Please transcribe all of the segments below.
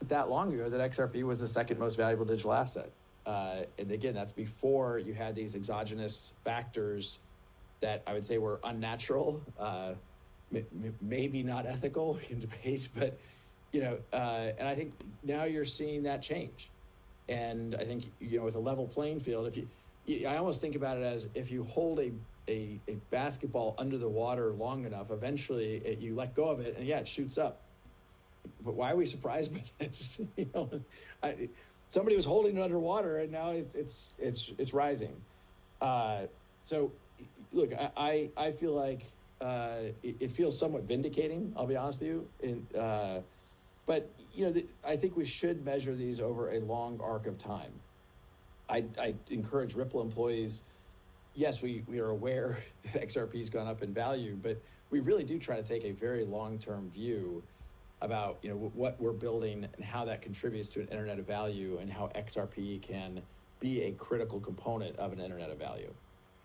that long ago that XRP was the second most valuable digital asset. And again, that's before you had these exogenous factors that I would say were unnatural, maybe not ethical in debate, but, and I think now you're seeing that change. And I think, with a level playing field, I almost think about it as if you hold a basketball under the water long enough, eventually you let go of it and it shoots up. But why are we surprised by this? Somebody was holding it underwater and now it's rising. So look, I feel like it feels somewhat vindicating, I'll be honest with you. But I think we should measure these over a long arc of time. I encourage Ripple employees. Yes, we are aware that XRP has gone up in value, but we really do try to take a very long-term view about what we're building and how that contributes to an internet of value and how XRP can be a critical component of an internet of value.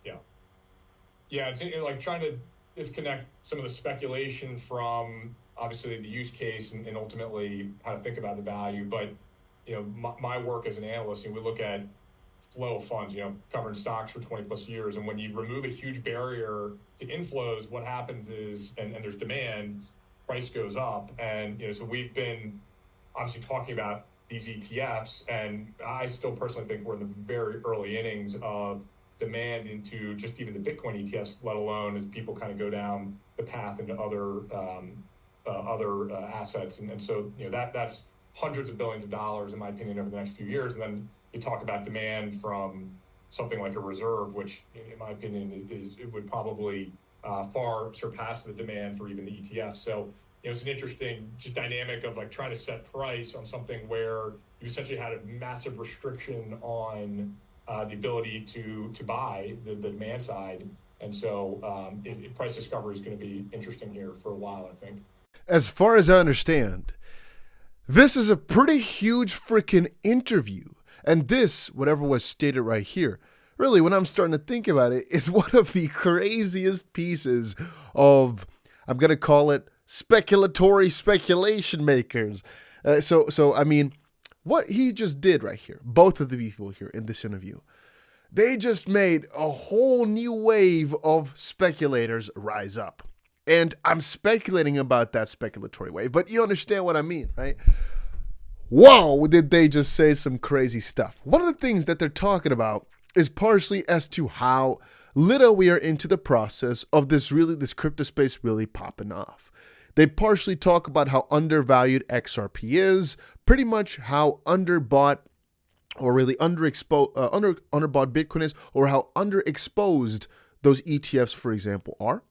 Yeah, it's like trying to disconnect some of the speculation from obviously the use case and ultimately how to think about the value. But my work as an analyst, we look at flow of funds, covering stocks for 20 plus years. And when you remove a huge barrier to inflows, what happens is, and there's demand, price goes up. And, so we've been obviously talking about these ETFs, and I still personally think we're in the very early innings of demand into just even the Bitcoin ETFs, let alone as people kind of go down the path into other assets. And so, that's hundreds of billions of dollars, in my opinion, over the next few years. And then you talk about demand from something like a reserve, which in my opinion it would probably far surpass the demand for even the ETF. So it's an interesting just dynamic of like trying to set price on something where you essentially had a massive restriction on the ability to buy the demand side. And so price discovery is going to be interesting here for a while, I think. As far as I understand, this is a pretty huge freaking interview. And this, whatever was stated right here, really, when I'm starting to think about it, is one of the craziest pieces of, I'm going to call it, speculation makers. So I mean, what he just did right here, both of the people here in this interview, they just made a whole new wave of speculators rise up. And I'm speculating about that speculatory wave, but you understand what I mean, right? Whoa, did they just say some crazy stuff. One of the things that they're talking about is partially as to how little we are into the process of this crypto space really popping off. They partially talk about how undervalued XRP is, pretty much how underbought or really underbought Bitcoin is, or how underexposed those ETFs, for example, are.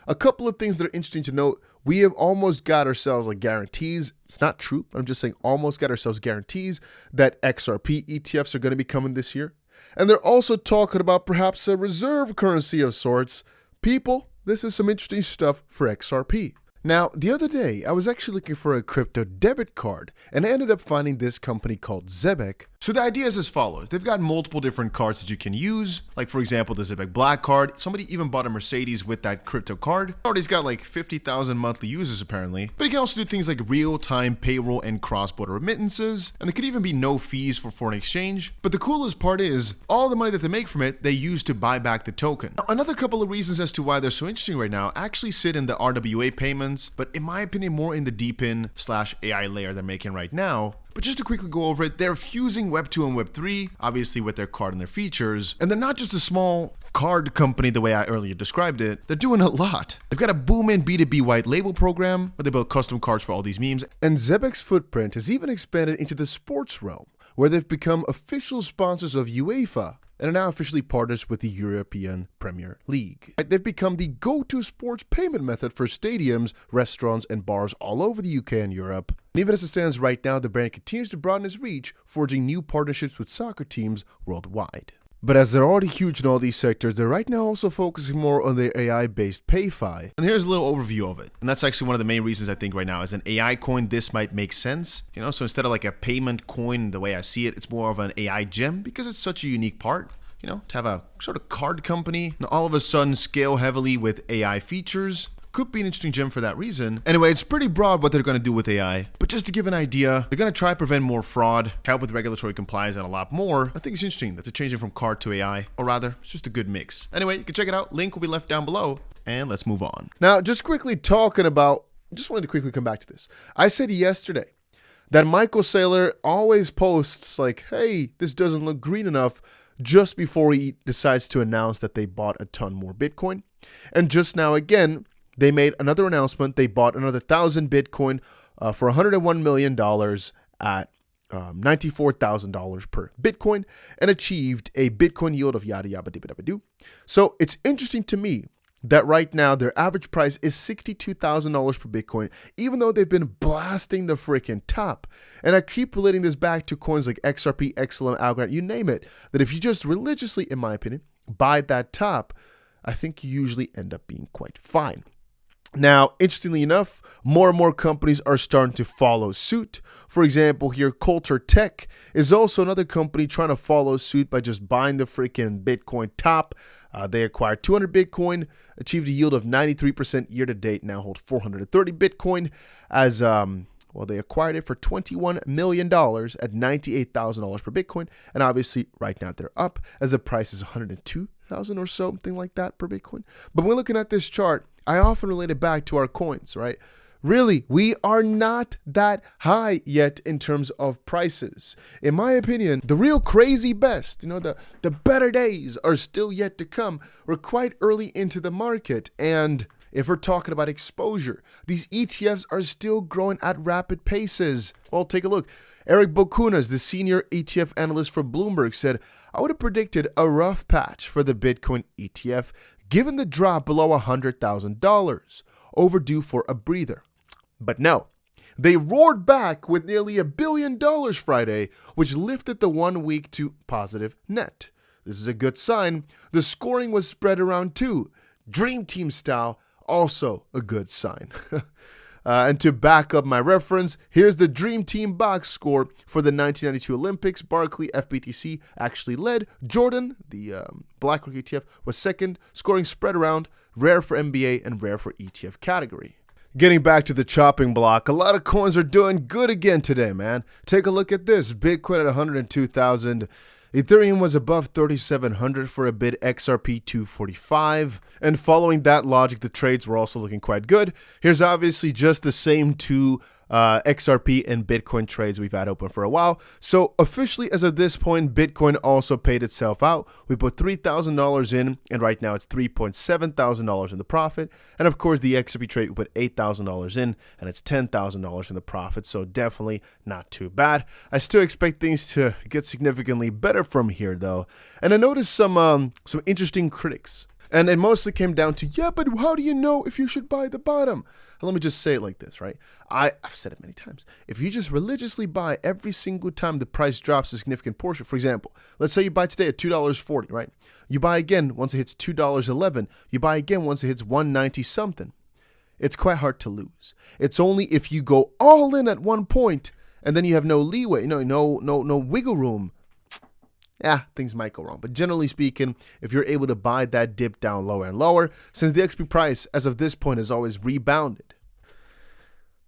A couple of things that are interesting to note: we have almost got ourselves like guarantees. It's not true, but I'm just saying almost got ourselves guarantees that XRP ETFs are going to be coming this year. And they're also talking about perhaps a reserve currency of sorts. People, this is some interesting stuff for XRP. Now, the other day, I was actually looking for a crypto debit card, and I ended up finding this company called Zebec. So the idea is as follows. They've got multiple different cards that you can use, like for example, the Zebec Black card. Somebody even bought a Mercedes with that crypto card. Already's got like 50,000 monthly users apparently, but you can also do things like real-time payroll and cross-border remittances, and there could even be no fees for foreign exchange. But the coolest part is, all the money that they make from it, they use to buy back the token. Now, another couple of reasons as to why they're so interesting right now actually sit in the RWA payments, but in my opinion, more in the DePIN/AI layer they're making right now. But just to quickly go over it, they're fusing Web 2 and Web 3, obviously with their card and their features. And they're not just a small card company the way I earlier described it. They're doing a lot. They've got a booming B2B white label program where they build custom cards for all these memes. And Zebec's footprint has even expanded into the sports realm, where they've become official sponsors of UEFA and are now officially partners with the European Premier League. They've become the go-to sports payment method for stadiums, restaurants, and bars all over the UK and Europe. And even as it stands right now, the brand continues to broaden its reach, forging new partnerships with soccer teams worldwide. But as they're already huge in all these sectors, they're right now also focusing more on their AI-based PayFi. And here's a little overview of it. And that's actually one of the main reasons I think right now as an AI coin, this might make sense. So instead of like a payment coin, the way I see it, it's more of an AI gem because it's such a unique part. To have a sort of card company, and all of a sudden scale heavily with AI features. could be an interesting gem for that reason. Anyway, it's pretty broad what they're going to do with AI, but just to give an idea, they're going to try to prevent more fraud, help with regulatory compliance, and a lot more. I think it's interesting that they're changing from card to AI, or rather, it's just a good mix. Anyway, you can check it out. Link will be left down below, and let's move on. Now, just quickly talking about, just wanted to quickly come back to this. I said yesterday that Michael Saylor always posts like, hey, this doesn't look green enough, just before he decides to announce that they bought a ton more Bitcoin. And just now, again, they made another announcement. They bought another 1,000 Bitcoin for $101 million at $94,000 per Bitcoin and achieved a Bitcoin yield of 𝗖𝗢𝗪𝗔𝗥𝗡𝗧𝗏. So it's interesting to me that right now their average price is $62,000 per Bitcoin, even though they've been blasting the freaking top. And I keep relating this back to coins like XRP, XLM, Algorand, you name it, that if you just religiously, in my opinion, buy that top, I think you usually end up being quite fine. Now, interestingly enough, more and more companies are starting to follow suit. For example, here, 𝗕𝗘𝗪𝗏𝗧 is also another company trying to follow suit by just buying the freaking Bitcoin top. They acquired 200 Bitcoin, achieved a yield of 93% year to date, now hold 430 Bitcoin as, well, they acquired it for $21 million at $98,000 per Bitcoin. And obviously, right now they're up as the price is $102,000 or something like that per Bitcoin. But when looking at this chart, I often relate it back to our coins, right? Really, we are not that high yet in terms of prices. In my opinion, the real crazy best, the better days are still yet to come. We're quite early into the market. And if we're talking about exposure, these ETFs are still growing at rapid paces. Well, take a look. Eric Bokunas, the senior ETF analyst for Bloomberg, said, I would have predicted a rough patch for the Bitcoin ETF, given the drop below $100,000, overdue for a breather. But no, they roared back with nearly $1 billion Friday, which lifted the 1 week to positive net. This is a good sign. The scoring was spread around too. Dream Team style, also a good sign. And to back up my reference, here's the Dream Team box score for the 1992 Olympics. Barclay FBTC actually led. Jordan, the BlackRock ETF, was second, scoring spread around, rare for MBA and rare for ETF category. Getting back to the chopping block, a lot of coins are doing good again today, man. Take a look at this. Bitcoin at 102,000. Ethereum was above 3,700 for a bit, XRP 245. And following that logic, the trades were also looking quite good. Here's obviously just the same two XRP and Bitcoin trades we've had open for a while. So officially, as of this point, Bitcoin also paid itself out. We put $3,000 in, and right now it's $3,700 in the profit. And of course, the XRP trade, we put $8,000 in, and it's $10,000 in the profit. So definitely not too bad. I still expect things to get significantly better from here, though. And I noticed some interesting critics. And it mostly came down to, yeah, but how do you know if you should buy the bottom? Let me just say it like this, right? I've said it many times. If you just religiously buy every single time the price drops a significant portion, for example, let's say you buy today at $2.40, right? You buy again once it hits $2.11. You buy again once it hits $1.90 something. It's quite hard to lose. It's only if you go all in at one point and then you have no leeway, no wiggle room. Yeah, things might go wrong. But generally speaking, if you're able to buy that dip down lower and lower, since the XP price as of this point has always rebounded,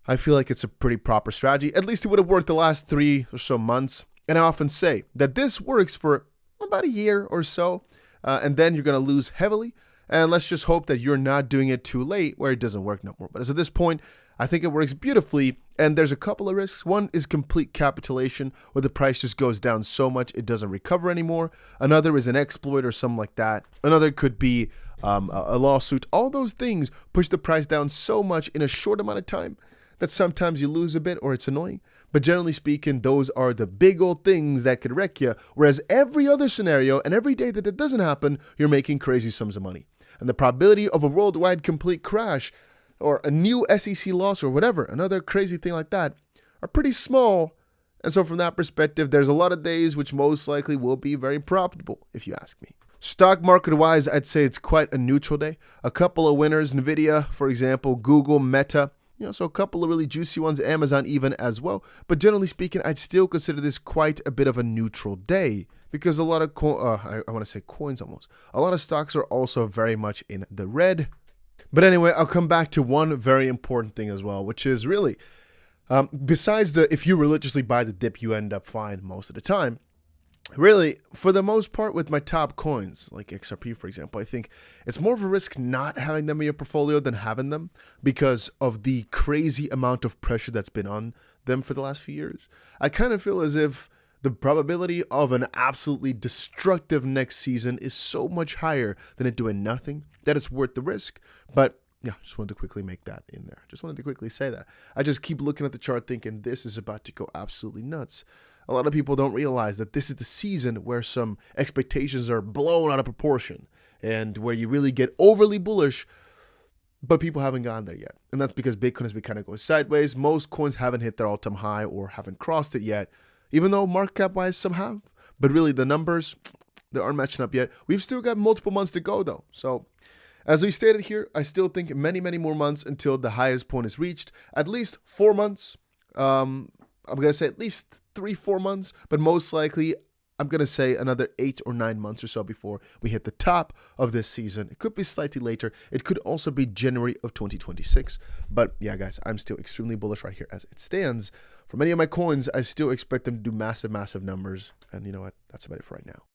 I feel like it's a pretty proper strategy. At least it would have worked the last 3 or so months. And I often say that this works for about a year or so, and then you're going to lose heavily. And let's just hope that you're not doing it too late where it doesn't work no more. But as of this point, I think it works beautifully. And there's a couple of risks. One is complete capitulation, where the price just goes down so much it doesn't recover anymore. Another is an exploit or something like that. Another could be a lawsuit. All those things push the price down so much in a short amount of time that sometimes you lose a bit or it's annoying. But generally speaking, those are the big old things that could wreck you. Whereas every other scenario and every day that it doesn't happen, you're making crazy sums of money. And the probability of a worldwide complete crash or a new SEC loss or whatever, another crazy thing like that, are pretty small. And so from that perspective, there's a lot of days which most likely will be very profitable, if you ask me. Stock market-wise, I'd say it's quite a neutral day. A couple of winners, Nvidia, for example, Google, Meta, so a couple of really juicy ones, Amazon even as well. But generally speaking, I'd still consider this quite a bit of a neutral day because a lot of, I want to say coins almost. A lot of stocks are also very much in the red. But anyway, I'll come back to one very important thing as well, which is really, besides if you religiously buy the dip, you end up fine most of the time. Really, for the most part with my top coins, like XRP, for example, I think it's more of a risk not having them in your portfolio than having them because of the crazy amount of pressure that's been on them for the last few years. I kind of feel as if the probability of an absolutely destructive next season is so much higher than it doing nothing that it's worth the risk. But yeah, just wanted to quickly make that in there. Just wanted to quickly say that. I just keep looking at the chart thinking this is about to go absolutely nuts. A lot of people don't realize that this is the season where some expectations are blown out of proportion and where you really get overly bullish, but people haven't gotten there yet. And that's because Bitcoin has been kind of going sideways. Most coins haven't hit their all-time high or haven't crossed it yet, even though market cap-wise some have. But really the numbers, they aren't matching up yet. We've still got multiple months to go though. So as we stated here, I still think many, many more months until the highest point is reached. At least 4 months. I'm going to say at least 3-4 months, but most likely I'm going to say another 8 or 9 months or so before we hit the top of this season. It could be slightly later. It could also be January of 2026. But yeah, guys, I'm still extremely bullish right here as it stands. For many of my coins, I still expect them to do massive, massive numbers. And you know what? That's about it for right now.